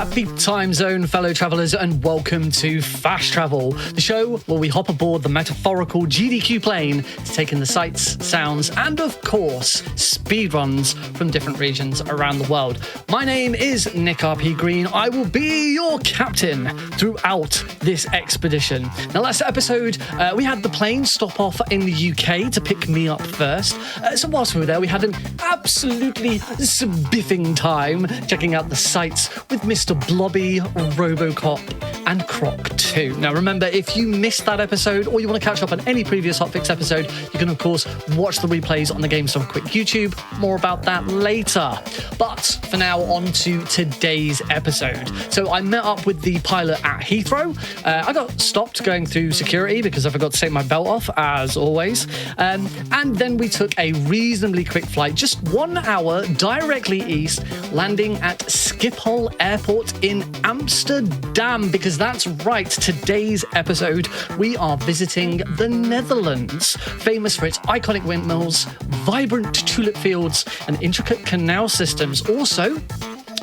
Happy time zone, fellow travellers, and welcome to Fast Travel, the show where we hop aboard the metaphorical GDQ plane to take in the sights, sounds, and of course, speedruns from different regions around the world. My name is Nick RP Green. I will be your captain throughout this expedition. Now, last episode, we had the plane stop off in the UK to pick me up first. So whilst we were there, we had an absolutely spiffing time checking out the sights with Mr. Blobby, Robocop, and Croc 2. Now remember, if you missed that episode or you want to catch up on any previous Hotfix episode, you can of course watch the replays on the Game Some Quick YouTube. More about that later. But for now, on to today's episode. So I met up with the pilot at Heathrow. I got stopped going through security because I forgot to take my belt off, as always. And then we took a reasonably quick flight, just 1 hour directly east, landing at Schiphol Airport in Amsterdam, because that's right, today's episode we are visiting the Netherlands, famous for its iconic windmills, vibrant tulip fields, and intricate canal systems. Also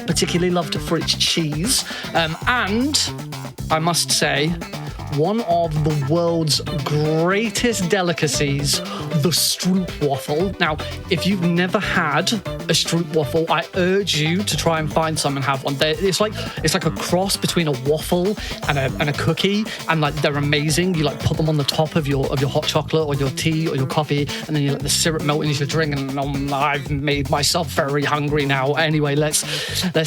particularly loved for its cheese, and I must say, one of the world's greatest delicacies, the stroopwafel. Now, if you've never had a stroopwafel, I urge you to try and find some and have one. It's like a cross between a waffle and a cookie, and like they're amazing. You like put them on the top of your hot chocolate or your tea or your coffee, and then you let the syrup melt into your drink. And I've made myself very hungry now. Anyway, let's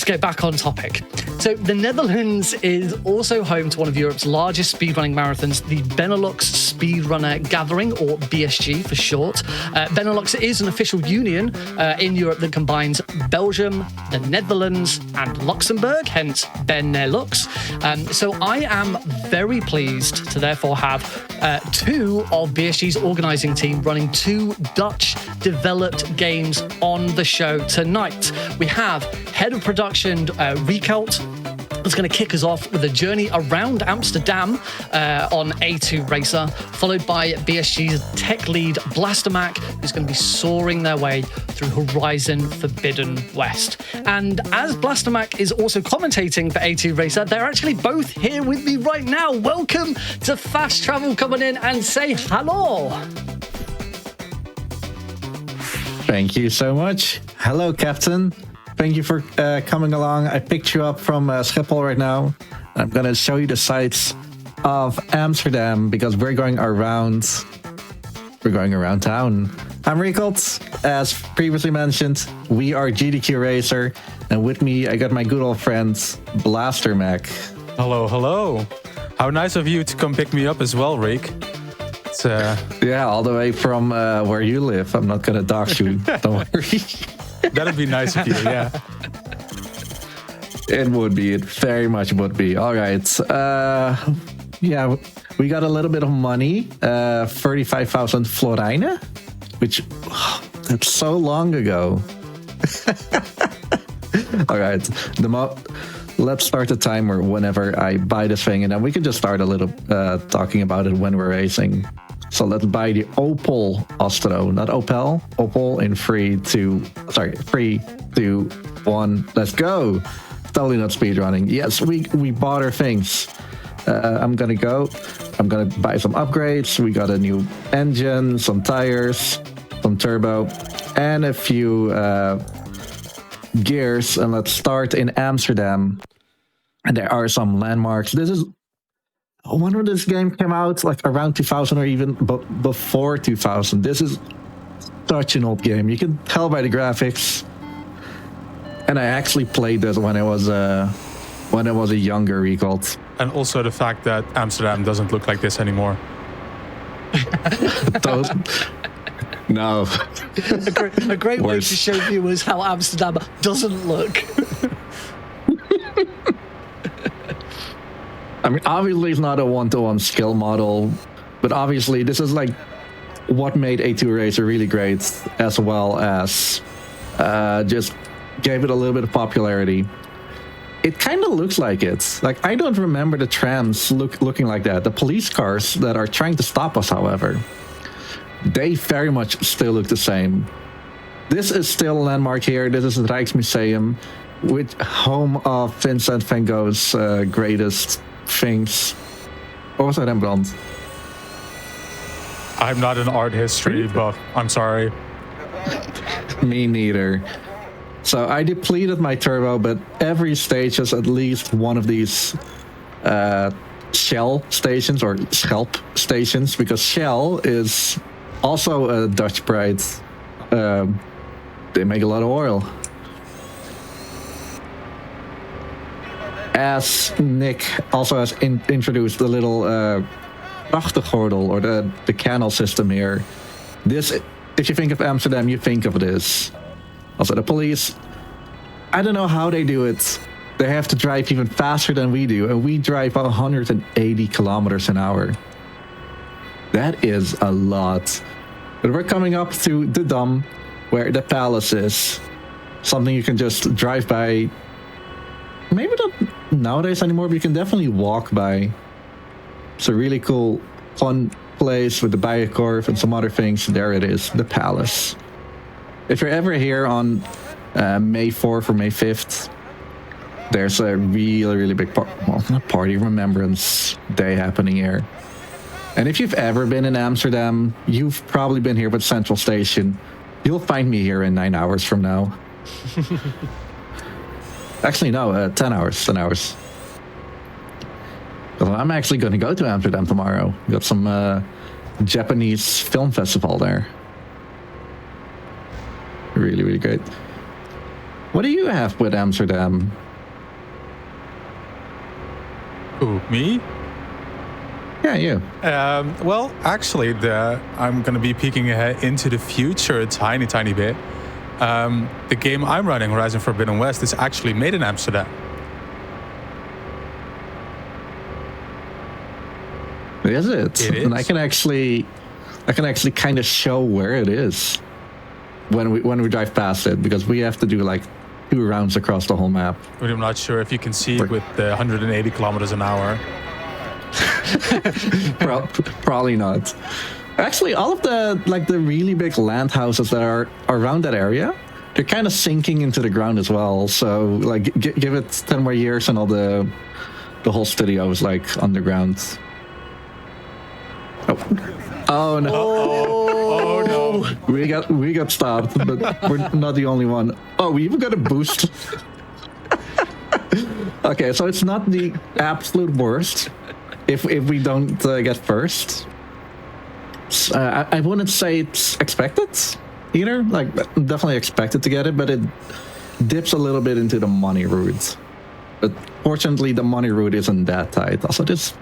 get back on topic. So the Netherlands is also home to one of Europe's largest speedrunning marathons, the Benelux Speedrunner Gathering, or BSG for short. Benelux is an official union in Europe that combines Belgium, the Netherlands, and Luxembourg, hence Benelux. So I am very pleased to therefore have two of BSG's organising team running two Dutch-developed games on the show tonight. We have head of production Riekelt, that's going to kick us off with a journey around Amsterdam on A2 Racer, followed by BSG's tech lead Blastermac, who's going to be soaring their way through Horizon Forbidden West. And as Blastermac is also commentating for A2 Racer, they're actually both here with me right now. Welcome to Fast Travel. Come on in and say hello. Thank you so much. Hello, Captain. Thank you for coming along. I picked you up from Schiphol right now. I'm going to show you the sights of Amsterdam because we're going around town. I'm Riekelt. As previously mentioned, we are GDQ Racer, and with me I got my good old friend Blastermac. Hello. How nice of you to come pick me up as well, Riek. It's yeah, all the way from where you live. I'm not going to dox you. Don't worry. That'd be nice of you, yeah. It would be. It very much would be. All right. Yeah, we got a little bit of money. 35,000 florijnen, which that's so long ago. All right. Let's start the timer whenever I buy this thing, and then we can just start a little talking about it when we're racing. So let's buy the Opel Astro, not Opel. Opel in 3, 2, 1, let's go. Totally not speedrunning. Yes, we bought our things. I'm gonna buy some upgrades. We got a new engine, some tires, some turbo, and a few gears. And let's start in Amsterdam. And there are some landmarks. This is when this game came out, like around 2000 or even before 2000. This is such an old game. You can tell by the graphics. And I actually played this when I was a younger Riekelt. And also the fact that Amsterdam doesn't look like this anymore. No. A great way to show viewers how Amsterdam doesn't look. I mean, obviously it's not a one-to-one skill model, but obviously this is like what made A2 Racer really great, as well as just gave it a little bit of popularity. It kind of looks like it. Like, I don't remember the trams looking like that. The police cars that are trying to stop us, however, they very much still look the same. This is still a landmark here. This is the Rijksmuseum. With home of Vincent van Gogh's greatest things. What was that, Rembrandt? I'm not an art history buff. I'm sorry. Me neither. So I depleted my turbo, but every stage has at least one of these Shell stations or Schelp stations, because Shell is also a Dutch pride. They make a lot of oil. As Nick also has introduced the little grachtengordel or the canal system here. This, if you think of Amsterdam, you think of this. Also, the police, I don't know how they do it. They have to drive even faster than we do, and we drive 180 kilometers an hour. That is a lot. But we're coming up to the Dam, where the palace is. Something you can just drive by. Maybe not nowadays anymore, but you can definitely walk by. It's a really cool, fun place with the Bijenkorf and some other things. There it is, the palace. If you're ever here on May 4th or May 5th, there's a really, really big party remembrance day happening here. And if you've ever been in Amsterdam, you've probably been here with Central Station. You'll find me here in 9 hours from now. Actually, no, 10 hours. 10 hours. Well, I'm actually going to go to Amsterdam tomorrow. We got some Japanese film festival there. Really, really great. What do you have with Amsterdam? Who, me? Yeah, you. Well, actually, I'm going to be peeking ahead into the future a tiny, tiny bit. The game I'm running, Horizon Forbidden West, is actually made in Amsterdam. Is it? It is. And I can actually kind of show where it is when we drive past it, because we have to do like 2 rounds across the whole map. But I'm not sure if you can see it with the 180 kilometers an hour. Probably not. Actually, all of the really big land houses that are around that area, they're kind of sinking into the ground as well. So like, give it 10 more years and all the whole studio is like underground. Oh no! Oh no! We got stopped, but we're not the only one. Oh, we even got a boost. Okay, so it's not the absolute worst if we don't get first. I wouldn't say it's expected either. Like, definitely expected to get it, but it dips a little bit into the money route. But fortunately, the money route isn't that tight. Also, this,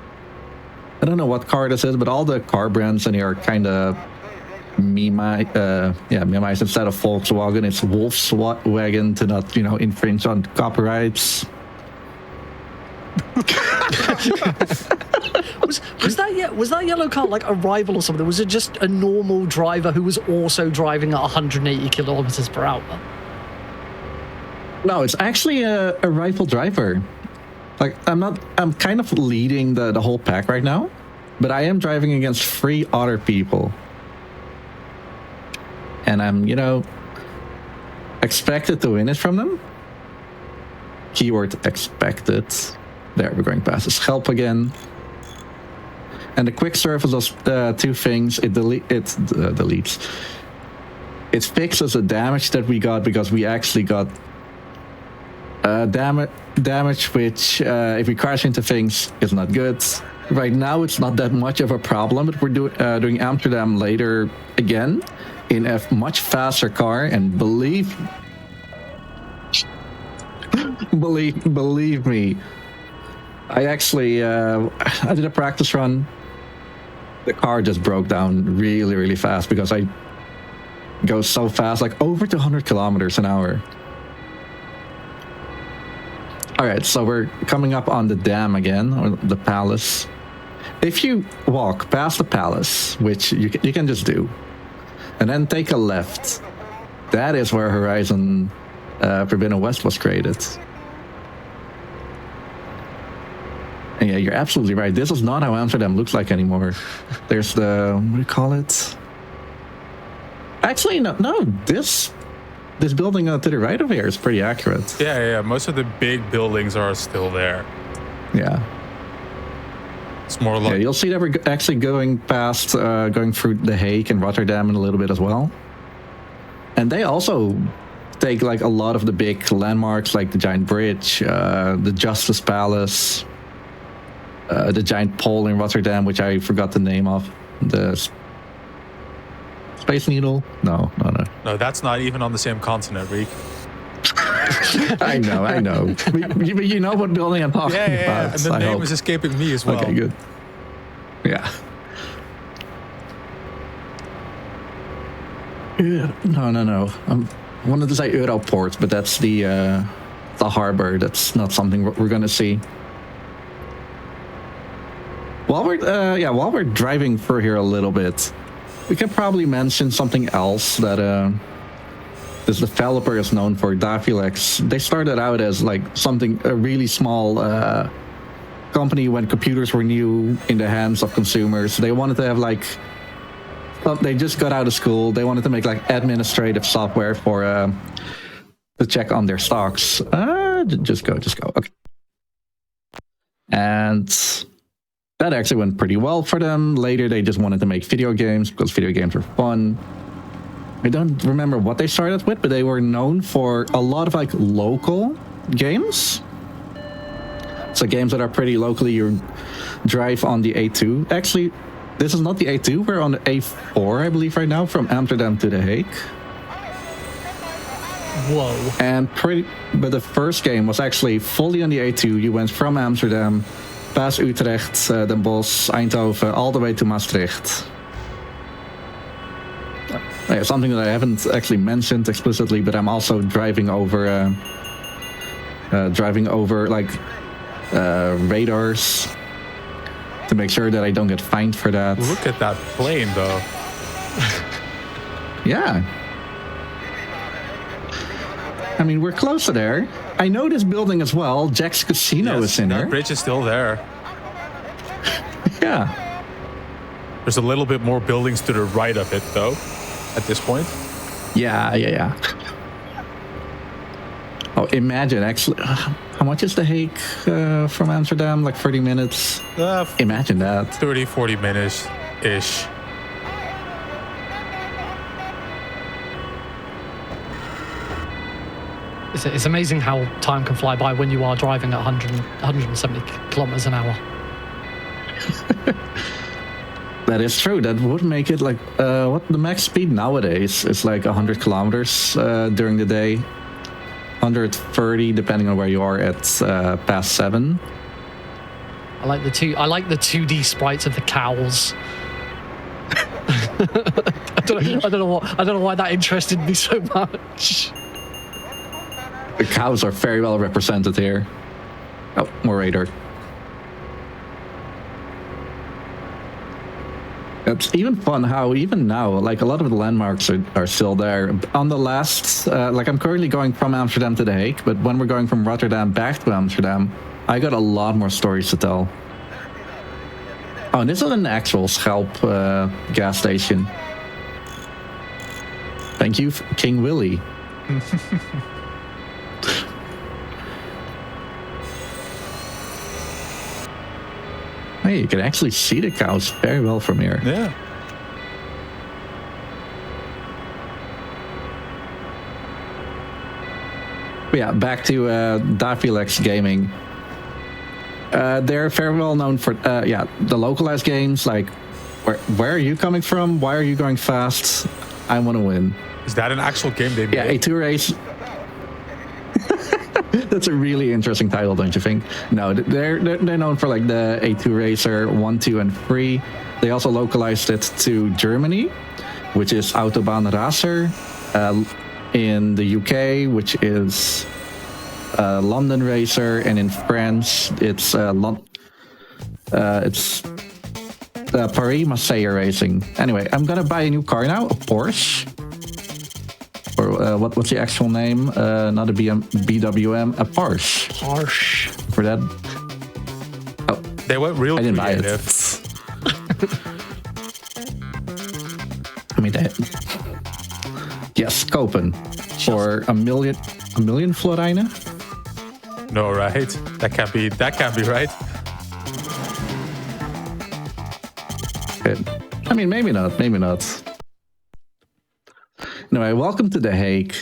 I don't know what car this is, but all the car brands in here are kind of memized. Instead of Volkswagen, it's Wolfswagen to not, infringe on copyrights. Was that yellow car like a rival or something? Was it just a normal driver who was also driving at 180 kilometers per hour? No, it's actually a rival driver. Like, I'm kind of leading the whole pack right now, but I am driving against 3 other people. And I'm, expected to win it from them. Keyword expected. There, we're going past this help again. And the quick service does 2 things. It deletes. It fixes the damage that we got, because we actually got damage which, if we crash into things, is not good. Right now, it's not that much of a problem, but we're doing Amsterdam later again in a much faster car, and believe me, I actually I did a practice run. The car just broke down really, really fast because I go so fast, like over 200 kilometers an hour. All right, so we're coming up on the dam again, or the palace. If you walk past the palace, which you can just do, and then take a left, that is where Horizon Forbidden West was created. And yeah, you're absolutely right. This is not how Amsterdam looks like anymore. There's the, what do you call it? Actually, no, this this building to the right of here is pretty accurate. Yeah. Most of the big buildings are still there. Yeah. It's more Yeah, like you'll see that we're actually going past, going through The Hague and Rotterdam in a little bit as well. And they also take like a lot of the big landmarks, like the giant bridge, the Justice Palace, the giant pole in Rotterdam, which I forgot the name of. The Space Needle? No. no, that's not even on the same continent, Reek. I know. But you know what building I'm talking about. And the name is escaping me as well. Okay, good. Yeah. No. I wanted to say Europort, but that's the harbor. That's not something we're gonna see. While we're driving through here a little bit, we can probably mention something else that this developer is known for, Davilex. They started out as like a really small company when computers were new in the hands of consumers. They wanted to have like, they just got out of school. They wanted to make like administrative software for to check on their stocks. Just go. Okay. And that actually went pretty well for them. Later, they just wanted to make video games because video games are fun. I don't remember what they started with, but they were known for a lot of like local games. So games that are pretty locally, you drive on the A2. Actually, this is not the A2, we're on the A4, I believe, right now, from Amsterdam to The Hague. Whoa. But the first game was actually fully on the A2. You went from Amsterdam, past Utrecht, Den Bosch, Eindhoven, all the way to Maastricht. Something that I haven't actually mentioned explicitly, but I'm also driving over like radars to make sure that I don't get fined for that. Look at that plane, though. Yeah. I mean, we're close to there. I know this building as well. Jack's Casino is in there. That bridge is still there. Yeah. There's a little bit more buildings to the right of it, though, at this point. Yeah. Oh, imagine, actually, how much is The Hague from Amsterdam? Like 30 minutes? Imagine that. 30, 40 minutes-ish. It's amazing how time can fly by when you are driving at 170 kilometers an hour. That is true. That would make it like, what the max speed nowadays is like 100 kilometers during the day. 130 depending on where you are at past 7. I like the 2D sprites of the cows. I don't know why that interested me so much. The cows are very well represented here. Oh, more radar. It's even fun how even now, like a lot of the landmarks are still there. On the last, like I'm currently going from Amsterdam to The Hague, but when we're going from Rotterdam back to Amsterdam, I got a lot more stories to tell. Oh, and this is an actual Schelp gas station. Thank you, King Willie. Hey, you can actually see the cows very well from here. Yeah. But yeah, back to Davilex Gaming. They're very well known for the localized games. Like, where are you coming from? Why are you going fast? I want to win. Is that an actual game they made? Yeah, A2 Race. That's a really interesting title, don't you think? No, they're known for like the A2 Racer 1, 2, and 3. They also localized it to Germany, which is Autobahn Racer. In the UK, which is London Racer, and in France, it's Paris Marseille Racing. Anyway, I'm gonna buy a new car now, a Porsche. Or what's the actual name? Not a BWM, a Porsche. Porsche. For that. Oh, they went real I didn't creative. Buy it. I mean, yes, kopen. for a million florijnen. No, right? That can't be right. I mean, maybe not. Anyway, welcome to The Hague.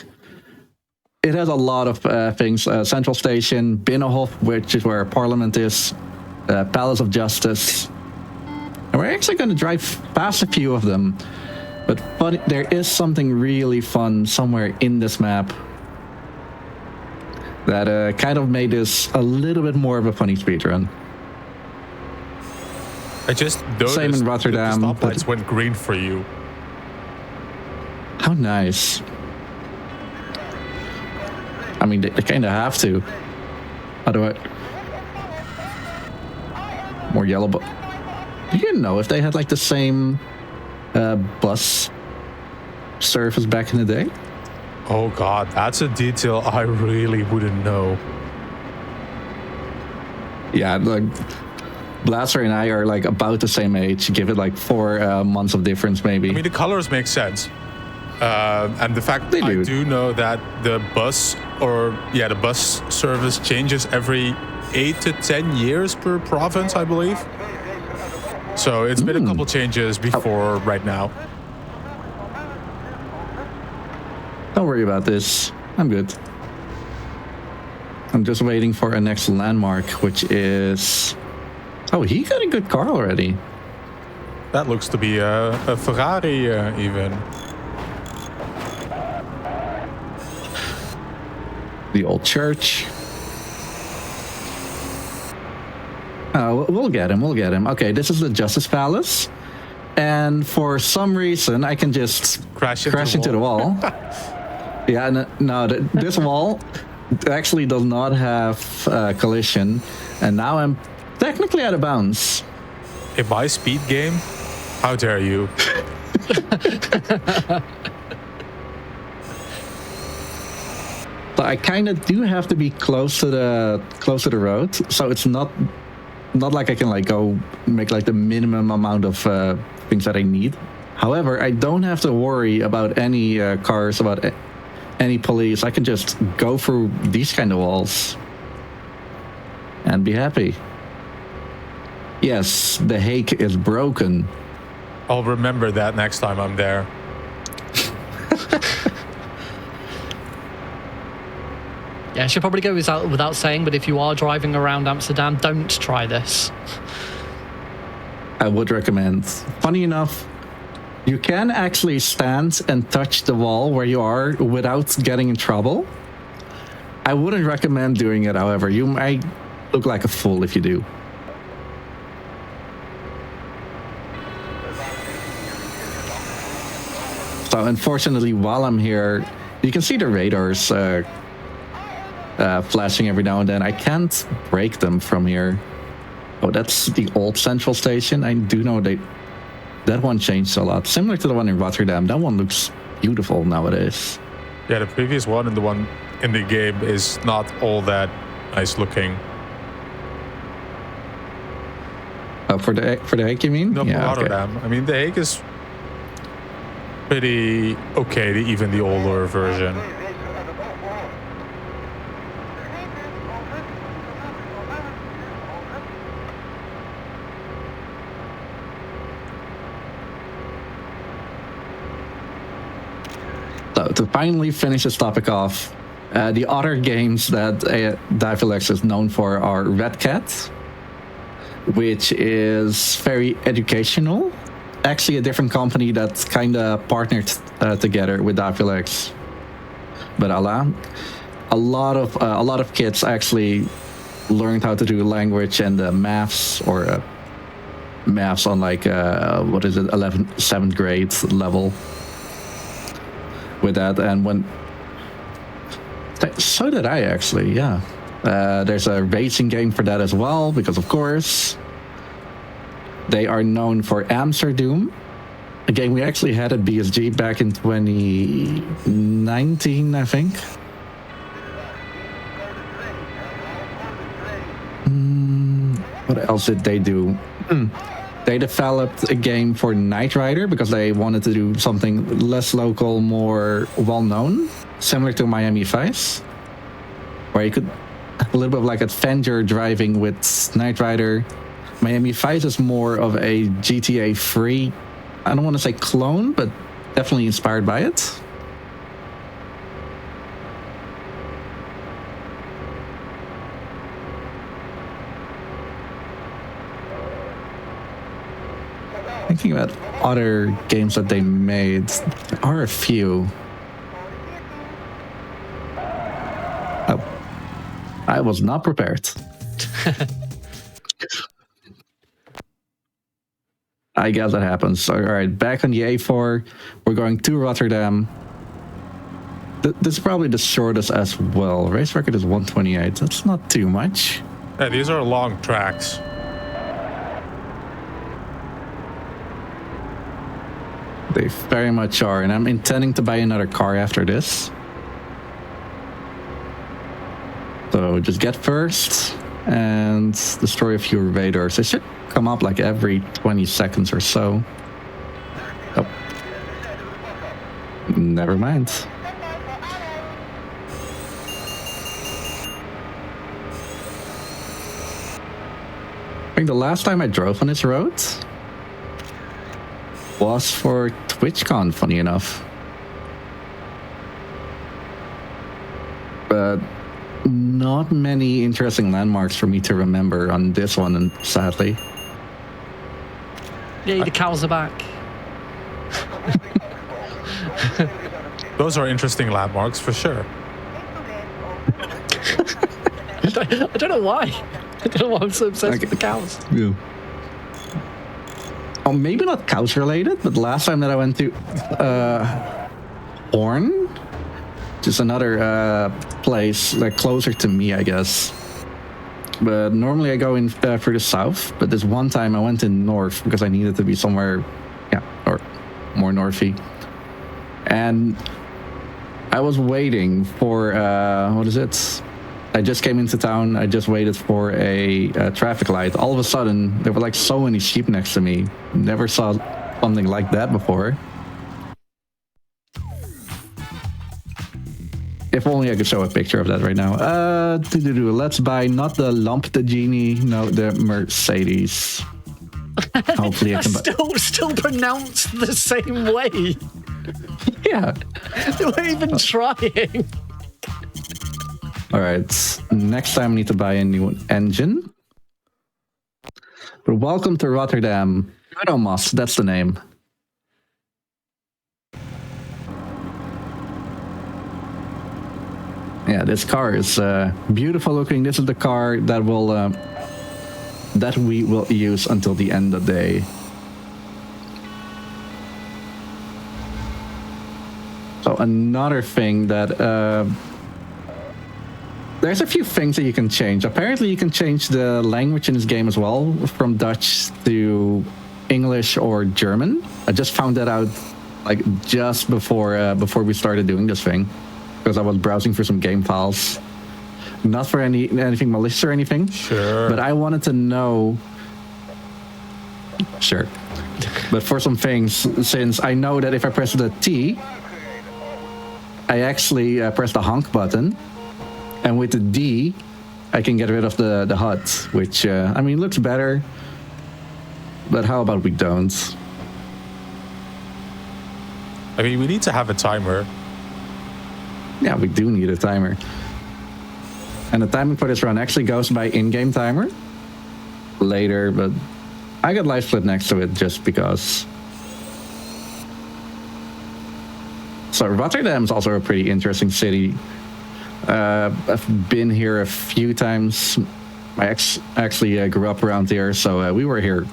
It has a lot of things. Central Station, Binnenhof, which is where Parliament is, Palace of Justice. And we're actually going to drive past a few of them. But there is something really fun somewhere in this map that kind of made this a little bit more of a funny speedrun. I just noticed Same in Rotterdam, that the stoplights went green for you. How nice. I mean, they kind of have to. Otherwise, more yellow. But you didn't know if they had like the same bus service back in the day. Oh God, that's a detail I really wouldn't know. Yeah, like Blaster and I are like about the same age. Give it like 4 months of difference, maybe. I mean, the colors make sense. And the fact They I do. do know that the bus service changes every 8 to 10 years per province, I believe. So it's been a couple changes before right now. Don't worry about this. I'm good. I'm just waiting for a next landmark, which is... Oh, he got a good car already. That looks to be a Ferrari even. The old church. Oh, we'll get him. Okay, this is the Justice Palace. And for some reason, I can just Crash into the wall. Yeah, no, this wall actually does not have collision. And now I'm technically out of bounds. A my speed game? How dare you? So I kind of do have to be close to the road, so it's not like I can like go make like the minimum amount of things that I need. However, I don't have to worry about any cars, about any police. I can just go through these kind of walls and be happy. Yes, The Hague is broken. I'll remember that next time I'm there. Yeah, I should probably go without saying, but if you are driving around Amsterdam, don't try this. I would recommend. Funny enough, you can actually stand and touch the wall where you are without getting in trouble. I wouldn't recommend doing it, however. You might look like a fool if you do. So unfortunately, while I'm here, you can see the radars flashing every now and then. I can't break them from here. Oh, that's the old Central Station. I do know that one changed a lot. Similar to the one in Rotterdam. That one looks beautiful nowadays. Yeah, the previous one and the one in the game is not all that nice looking. For the Hague, you mean? No, Yeah, Rotterdam. okay. I mean, the Hague is pretty okay, even the older version. So to finally finish this topic off, the other games that Divilex is known for are Red Cat, which is very educational. Actually, a different company that's kind of partnered together with Divilex. But a lot of kids actually learned how to do language and maths or maths on like 7th grade level. With that, and so did I actually, yeah. There's a racing game for that as well, because of course they are known for Amsterdam, a game we actually had at BSG back in 2019, I think. What else did they do? they developed a game for Knight Rider because they wanted to do something less local, more well-known, similar to Miami Vice, where you could have a little bit of like adventure driving with Knight Rider. Miami Vice is more of a GTA 3, I don't want to say clone, but definitely inspired by it. Thinking about other games that they made, there are a few. Oh, I was not prepared. I guess that happens. All right, back on the A4, we're going to Rotterdam. This is probably the shortest as well. Race record is 128. That's not too much. Yeah, these are long tracks. They very much are, and I'm intending to buy another car after this. So just get first and destroy a few raiders. It should come up like every 20 seconds or so. Oh. Never mind. I think the last time I drove on this road was for TwitchCon, funny enough. But not many interesting landmarks for me to remember on this one, and sadly. Yay, the cows are back. Those are interesting landmarks for sure. I don't know why. I don't know why I'm so obsessed with the cows. Yeah. Oh, maybe not cows related, but last time that I went to Horn, just another place like closer to me, I guess. But normally I go in for the south, but this one time I went in north because I needed to be somewhere, yeah, or more northy. And I was waiting for, what is it? I just came into town. I just waited for a traffic light. All of a sudden, there were like so many sheep next to me. Never saw something like that before. If only I could show a picture of that right now. Let's buy not the Lamborghini, no, the Mercedes. Hopefully I can buy. Still pronounced the same way. Yeah. They weren't even trying. All right. Next time I need to buy a new engine. But welcome to Rotterdam. Moss, that's the name. Yeah, this car is beautiful looking. This is the car that will that we will use until the end of the day. So another thing that there's a few things that you can change. Apparently, you can change the language in this game as well, from Dutch to English or German. I just found that out like just before we started doing this thing, because I was browsing for some game files. Not for anything malicious or anything. Sure. But I wanted to know. Sure. But for some things, since I know that if I press the T, I actually press the honk button. And with the D, I can get rid of the HUD, which, I mean, looks better. But how about we don't? I mean, we need to have a timer. Yeah, we do need a timer. And the timing for this run actually goes by in-game timer later, but I got live split next to it just because. So Rotterdam is also a pretty interesting city. I've been here a few times. I actually grew up around here, so we were here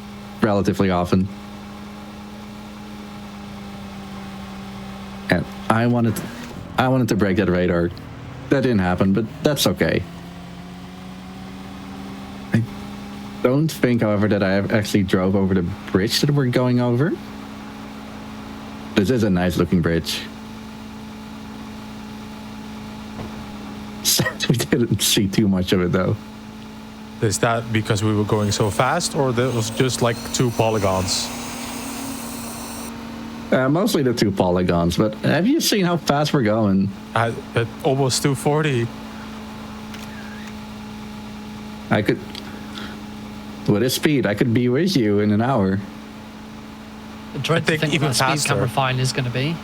relatively often. And I wanted to break that radar. That didn't happen, but that's okay. I don't think, however, that I actually drove over the bridge that we're going over. This is a nice looking bridge. We didn't see too much of it though. Is that because we were going so fast, or that was just like 2 polygons? Mostly the 2 polygons, but have you seen how fast we're going? At almost 240. I could, with this speed, I could be with you in an hour. I dread to think think even what that speed faster. camera fine is going to be.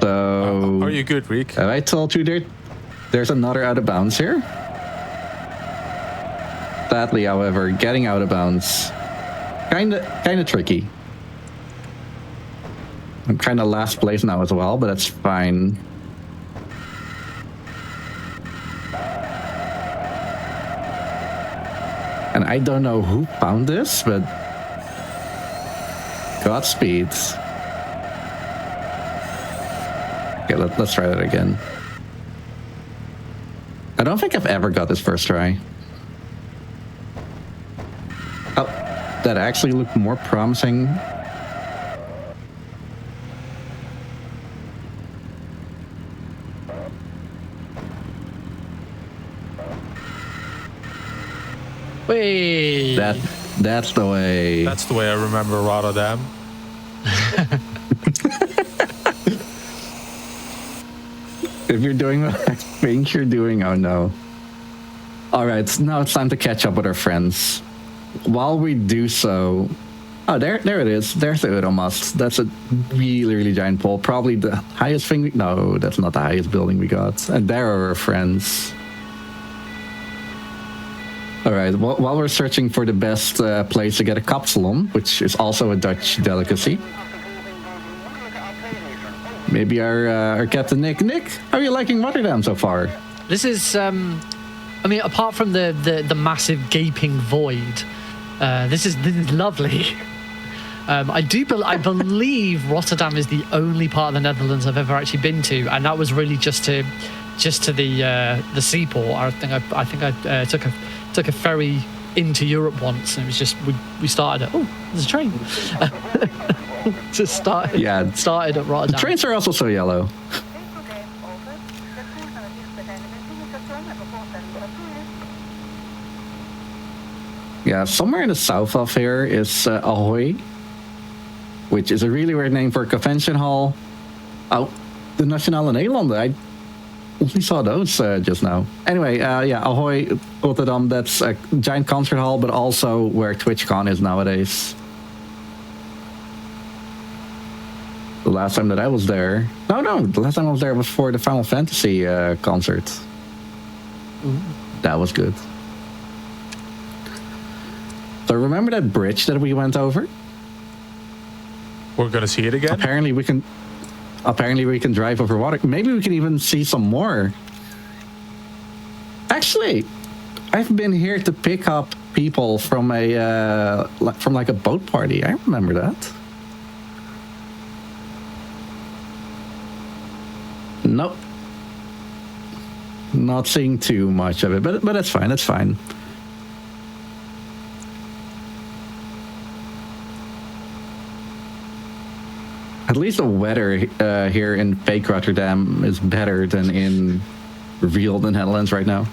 So, Are you good, Reek? have I told you there's another out of bounds here? Sadly, however, getting out of bounds, kinda tricky. I'm kind of last place now as well, but that's fine. And I don't know who found this, but Godspeed. Okay, let's try that again. I don't think I've ever got this first try. Oh, that actually looked more promising. Whee! That's the way. That's the way I remember Rotterdam. If you're doing what I think you're doing, oh no. Alright, now it's time to catch up with our friends. While we do so... Oh, there it is. There's the Euromast. That's a really, really giant pole. Probably the highest thing we... No, that's not the highest building we got. And there are our friends. Alright, while we're searching for the best place to get a kapsalon, which is also a Dutch delicacy. Maybe our Captain Nick. Nick, how are you liking Rotterdam so far? This is, I mean, apart from the massive gaping void, this is lovely. I believe Rotterdam is the only part of the Netherlands I've ever actually been to, and that was really just to the seaport. I think I took a ferry into Europe once, and it was just we started at there's a train. Just started at Rotterdam. The trains are also so yellow. Yeah, somewhere in the south of here is Ahoy, which is a really weird name for a convention hall. Oh, the Nationale Nederlanden. I only saw those just now. Anyway, yeah, Ahoy, Rotterdam, that's a giant concert hall, but also where TwitchCon is nowadays. The last time that I was there... No, the last time I was there was for the Final Fantasy concert. Ooh. That was good. So remember that bridge that we went over? We're gonna see it again? Apparently we can drive over water. Maybe we can even see some more. Actually, I've been here to pick up people from like a boat party. I remember that. Nope. Not seeing too much of it, but that's fine. That's fine. At least the weather here in fake Rotterdam is better than in real the Netherlands right now.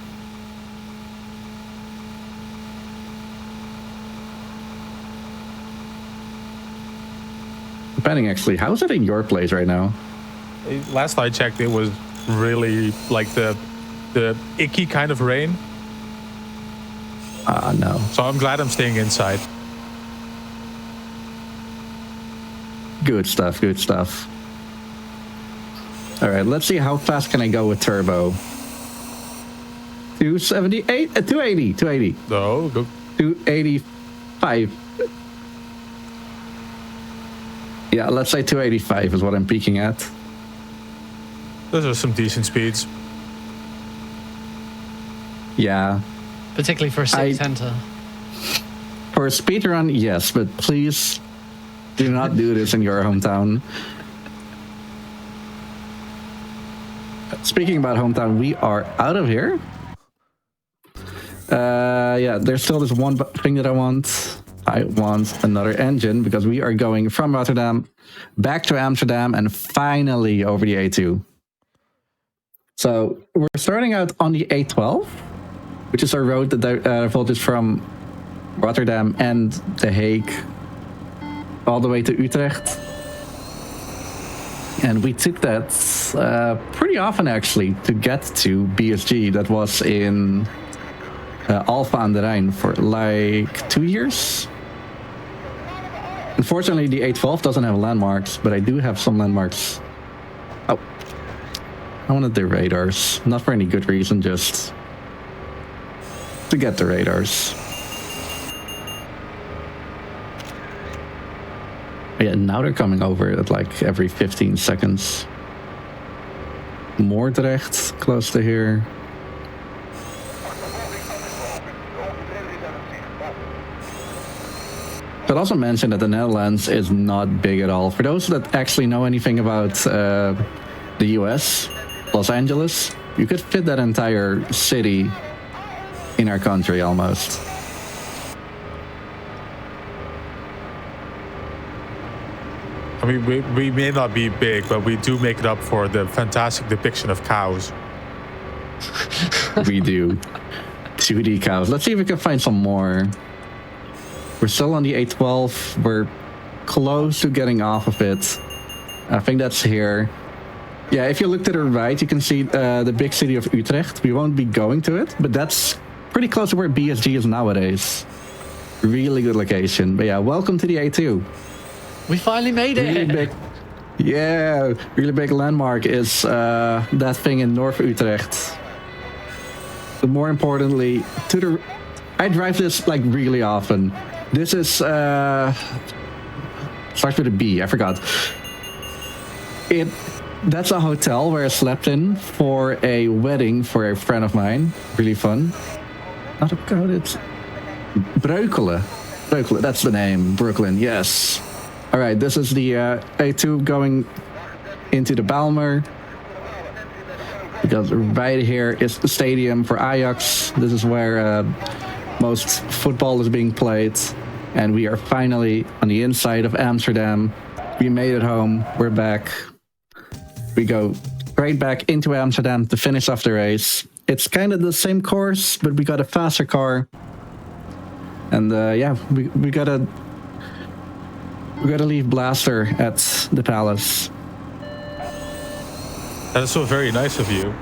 Depending, actually, how is it in your place right now? Last I checked, it was really like the icky kind of rain. No. So I'm glad I'm staying inside. Good stuff, good stuff. All right, let's see how fast can I go with turbo. 278, 280. No, go. 285. Yeah, let's say 285 is what I'm peaking at. Those are some decent speeds. Yeah. Particularly for a six-center. For a speedrun, yes, but please do not do this in your hometown. Speaking about hometown, we are out of here. Yeah, there's still this one thing that I want. I want another engine because we are going from Rotterdam back to Amsterdam and finally over the A2. So we're starting out on the A12, which is a road that voltages from Rotterdam and The Hague all the way to Utrecht. And we took that pretty often, actually, to get to BSG. That was in Alphen aan de Rijn for like 2 years. Unfortunately, the A12 doesn't have landmarks, but I do have some landmarks. Oh, I wanted the radars. Not for any good reason, just to get the radars. Yeah, now they're coming over at like every 15 seconds. Moordrecht, close to here. Should also mention that the Netherlands is not big at all. For those that actually know anything about the US, Los Angeles, you could fit that entire city in our country almost. I mean, we may not be big, but we do make it up for the fantastic depiction of cows. We do. 2D cows. Let's see if we can find some more. We're still on the A12. We're close to getting off of it. I think that's here. Yeah, if you look to the right, you can see the big city of Utrecht. We won't be going to it, but that's pretty close to where BSG is nowadays. Really good location. But yeah, welcome to the A2. We finally made it. Really big, yeah, really big landmark is that thing in North Utrecht. But more importantly, I drive this like really often. This is starts with a B. I forgot. That's a hotel where I slept in for a wedding for a friend of mine. Really fun. Not about it. Breukelen. Breukelen. That's the name. Brooklyn. Yes. All right. This is the A2 going into the Bijlmer. Because right here is the stadium for Ajax. This is where most football is being played. And we are finally on the inside of Amsterdam. We made it home. We're back. We go straight back into Amsterdam to finish off the race. It's kind of the same course, but we got a faster car. And yeah, we gotta leave Blaster at the palace. That's so very nice of you.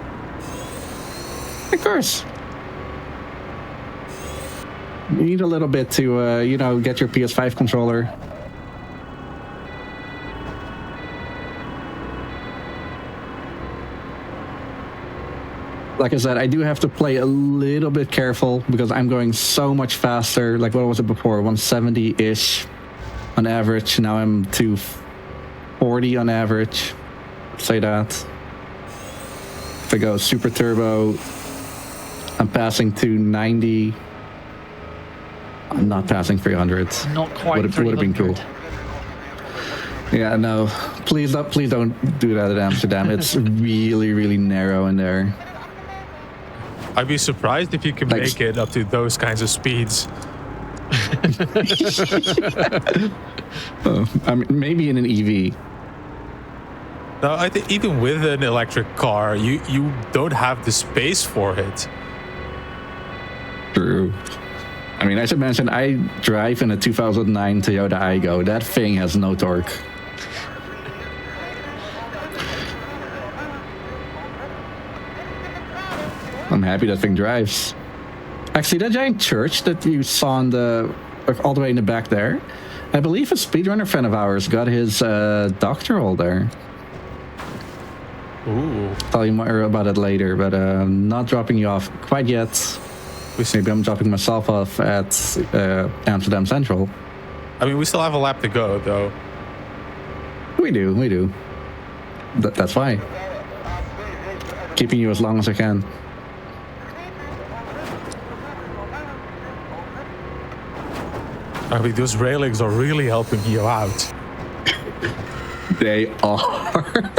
Of course. You need a little bit to, get your PS5 controller. Like I said, I do have to play a little bit careful because I'm going so much faster. Like, what was it before? 170-ish on average. Now I'm 240 on average. Say that. If I go super turbo, I'm passing 290. I'm not passing 300. Not quite. Would have been cool. Yeah, no. Please don't do that at Amsterdam. It's really, really narrow in there. I'd be surprised if you can make it up to those kinds of speeds. I mean, maybe in an EV. No, I think even with an electric car, you don't have the space for it. True. I mean, I should mention, I drive in a 2009 Toyota Aygo. That thing has no torque. I'm happy that thing drives. Actually, that giant church that you saw all the way in the back there, I believe a speedrunner friend of ours got his doctoral there. Ooh. I'll tell you more about it later, but I'm not dropping you off quite yet. Maybe I'm dropping myself off at Amsterdam Central. I mean, we still have a lap to go, though. We do. That's why. Keeping you as long as I can. I mean, those railings are really helping you out. They are.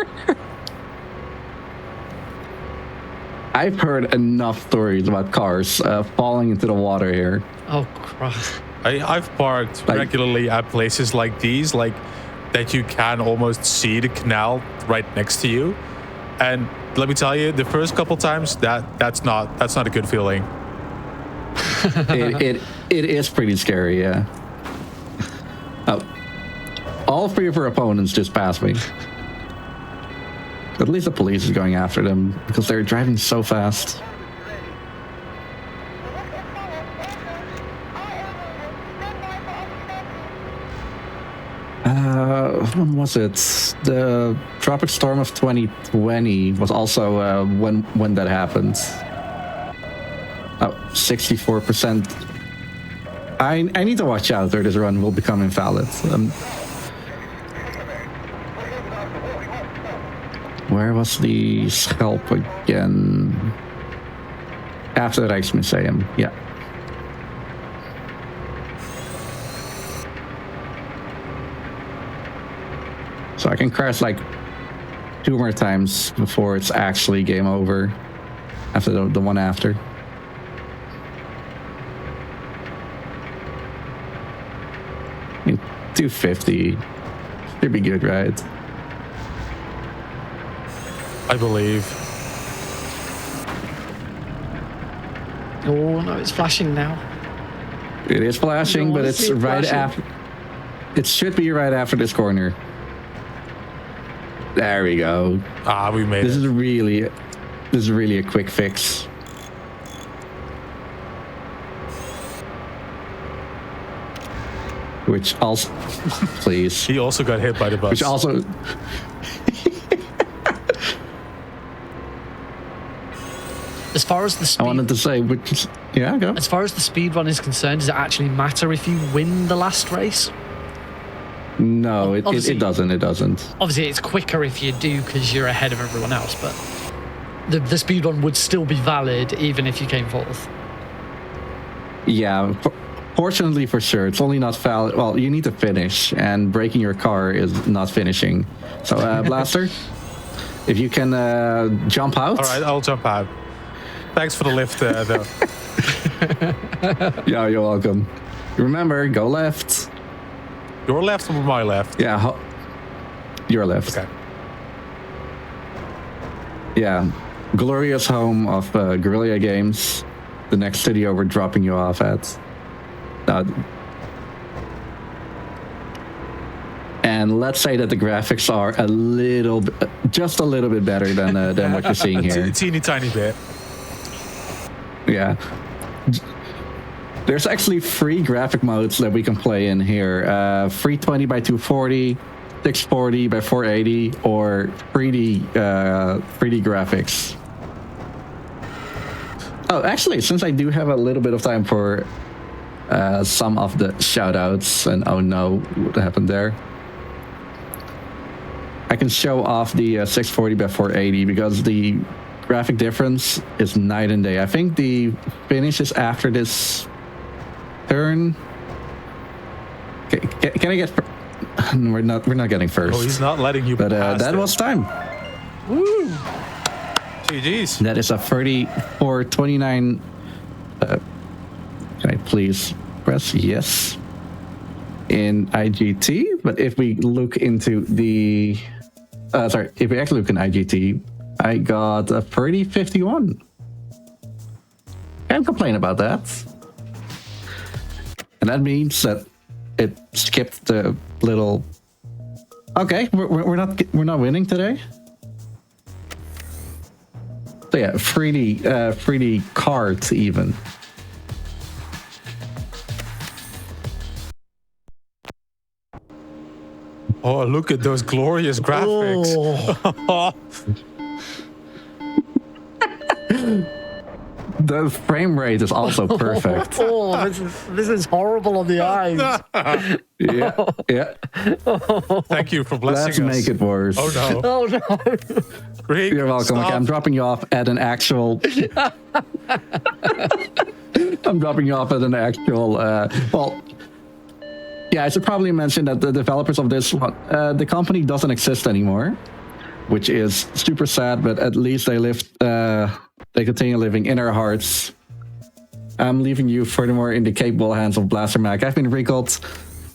I've heard enough stories about cars falling into the water here. Oh, Christ. I've parked regularly at places like these, like that you can almost see the canal right next to you. And let me tell you, the first couple times that's not a good feeling. It is pretty scary, yeah. Oh, all three of her opponents just passed me. At least the police is going after them because they're driving so fast. When was it? The Tropic Storm of 2020 was also when that happened. Oh, 64%. I need to watch out or this run will become invalid. Where was the scalp again? After the Rijksmuseum, yeah. So I can crash like 2 more times before it's actually game over. After the one after. I mean, 250 should be good, right? I believe. Oh no, it's flashing now. It is flashing, but it's right after. It should be right after this corner. There we go. Ah, we made it. This is really a quick fix. Which also, please. He also got hit by the bus. Which also. As far as the speed, I wanted to say, which is, yeah, go. as far as the speed run is concerned, does it actually matter if you win the last race? No, it Obviously- doesn't. It doesn't. Obviously, it's quicker if you do because you're ahead of everyone else, but the speed run would still be valid even if you came fourth. Yeah, fortunately for sure, it's only not valid. Well, you need to finish, and breaking your car is not finishing. So, Blaster, if you can jump out. All right, I'll jump out. Thanks for the lift, though. Yeah, you're welcome. Remember, go left. Your left or my left? Yeah, your left. Okay. Yeah, glorious home of Guerrilla Games, the next studio we're dropping you off at. And let's say that the graphics are just a little bit better than what you're seeing here. A teeny tiny bit. Yeah. There's actually 3 graphic modes that we can play in here. 320 by 240, 640 by 480, or 3D graphics. Oh, actually, since I do have a little bit of time for some of the shoutouts, and oh no, what happened there? I can show off the 640 by 480 because the graphic difference is night and day. I think the finish is after this turn. Can I get? We're not getting first. Oh, he's not letting you. But pass that it. was time. Woo! GG's. That is a 34-29. Can I please press yes in IGT? But if we look into the, if we actually look in IGT, I got a 30-51. Can't complain about that. And that means that it skipped the little. Okay, we're not winning today. So yeah, 3D cards even. Oh, look at those glorious graphics. Oh. The frame rate is also perfect. Oh, this is horrible on the eyes. Yeah. Thank you for blessing Let's us. make it worse. Oh no. Oh no. Rick, You're welcome. stop. Okay, I'm dropping you off at an actual. I'm dropping you off at an actual. Well, yeah, I should probably mention that the developers of this one, the company doesn't exist anymore, which is super sad. But at least they continue living in our hearts. I'm leaving you furthermore in the capable hands of Blaster Mac. I've been recalled.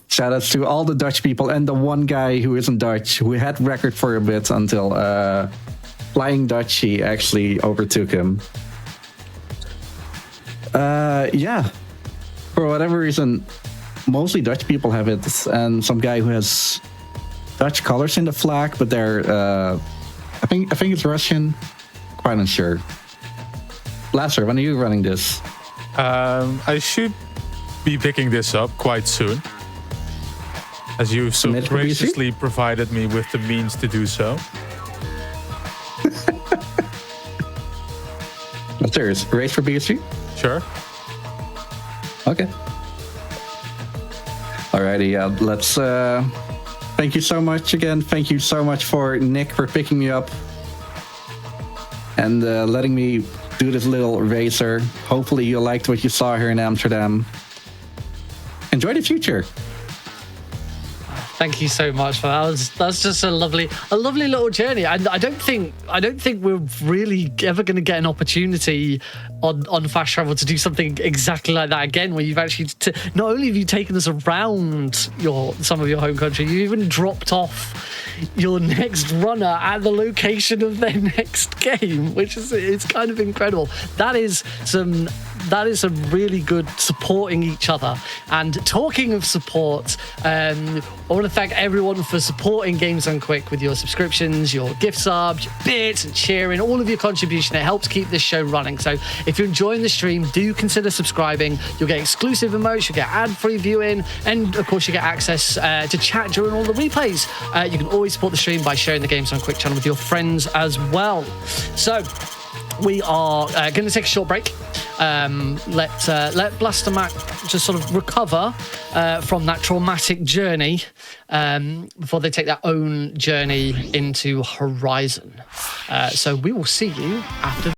Shoutouts to all the Dutch people and the one guy who isn't Dutch, who had record for a bit until Flying Dutchie actually overtook him. Yeah, for whatever reason, mostly Dutch people have it, and some guy who has Dutch colors in the flag, but they're I think it's Russian. Quite unsure. Blaster, when are you running this? I should be picking this up quite soon, as you so graciously provided me with the means to do so. I'm serious. Race for BSG? Sure. Okay. Alrighty, let's... thank you so much again. Thank you so much for Nick for picking me up and letting me do this little racer. Hopefully you liked what you saw here in Amsterdam. Enjoy the future. Thank you so much for that. That's just a lovely little journey. And I don't think we're really ever going to get an opportunity on Fast Travel to do something exactly like that again, where you've actually not only have you taken us around some of your home country, you even dropped off your next runner at the location of their next game, which is it's kind of incredible. That is some really good supporting each other. And talking of support, I want to thank everyone for supporting Games Done Quick with your subscriptions, your gift subs, your bits and cheering, all of your contribution. It helps keep this show running. So if you're enjoying the stream, do consider subscribing. You'll get exclusive emotes, you'll get ad-free viewing, and of course you get access to chat during all the replays. You can always support the stream by sharing the Games Done Quick channel with your friends as well. So we are going to take a short break. Let Blaster Mac just sort of recover from that traumatic journey before they take their own journey into Horizon. So we will see you after.